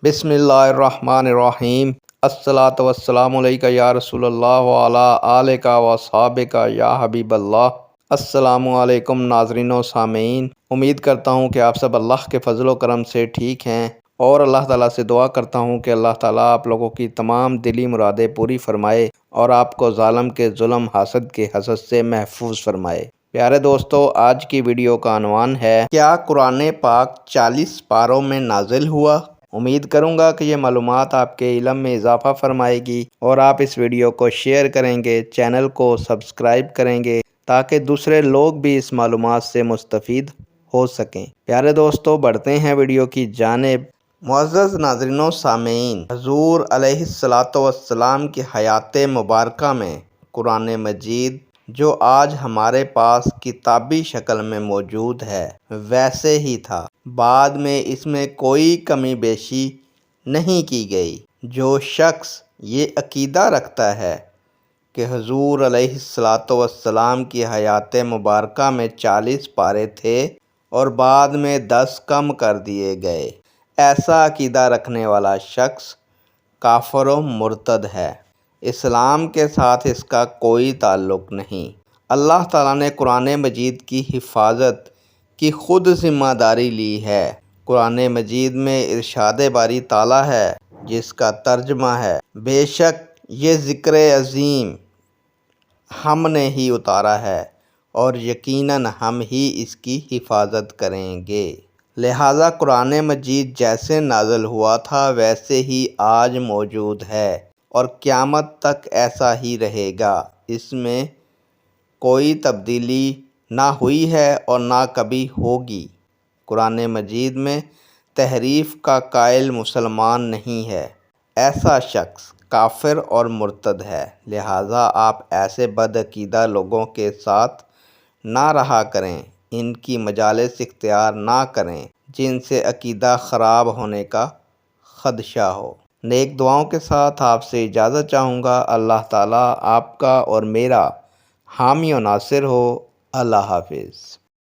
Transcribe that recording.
बिस्मिल्लाहिर्रहमानिर्रहीम। अस्सलातु वस्सलामु अलैका या रसूल अल्लाह व अला आलिका व अस्हाबिका या हबीब अल्लाह। अस्सलामु अलैकुम नाज़रीन व सामीन। उम्मीद करता हूँ कि आप सब अल्लाह के फजल व करम से ठीक हैं और अल्लाह ताला से दुआ करता हूँ कि अल्लाह ताला आप लोगों की तमाम दिली मुरादें पूरी फरमाए और आपको ज़ालिम के जुल्म हासद के हसद से महफूज फरमाए। प्यारे दोस्तों, आज की वीडियो का अनवान है, क्या कुरान पाक 40 पारों में नाजिल हुआ। उम्मीद करूंगा कि ये मालूमात आपके इल्म में इजाफ़ा फरमाएगी और आप इस वीडियो को शेयर करेंगे, चैनल को सब्सक्राइब करेंगे ताकि दूसरे लोग भी इस मालूमात से मुस्तफ़ीद हो सकें। प्यारे दोस्तों, बढ़ते हैं वीडियो की जानिब। मुअज़्ज़ज़ नाज़रीन सामीन, हुज़ूर अलैहिस्सलातु वस्सलाम की हयात मुबारका में कुरान मजीद जो आज हमारे पास किताबी शक्ल में मौजूद है वैसे ही था। बाद में इसमें कोई कमी बेशी नहीं की गई। जो शख्स ये अकीदा रखता है कि हुज़ूर अलैहिस्सलातु वस्सलाम की हयात मुबारका में 40 पारे थे और बाद में 10 कम कर दिए गए, ऐसा अकीदा रखने वाला शख्स काफ़िर व मुर्तद है। इस्लाम के साथ इसका कोई ताल्लुक़ नहीं। अल्लाह ताला ने कुरान मजीद की हिफाजत की ख़ुद ज़िम्मेदारी ली है। कुरान मजीद में इरशाद बारी ताला है जिसका तर्जमा है, बेशक ये ज़िक्र अज़ीम हमने ही उतारा है और यकीनन हम ही इसकी हिफाजत करेंगे। लिहाजा कुरान मजीद जैसे नाज़िल हुआ था वैसे ही आज मौजूद है और क़यामत तक ऐसा ही रहेगा। इसमें कोई तब्दीली ना हुई है और ना कभी होगी। कुरान मजीद में तहरीफ़ का कायल मुसलमान नहीं है, ऐसा शख्स काफिर और मुर्तद है। लिहाजा आप ऐसे बदअकीदा लोगों के साथ ना रहा करें, इनकी मजालिस इख्तियार ना करें जिनसे अकीदा ख़राब होने का ख़दशा हो। नेक दुआओं के साथ आपसे इजाज़त चाहूँगा। अल्लाह ताला आपका और मेरा हामी और नासिर हो। अल्लाह हाफिज़।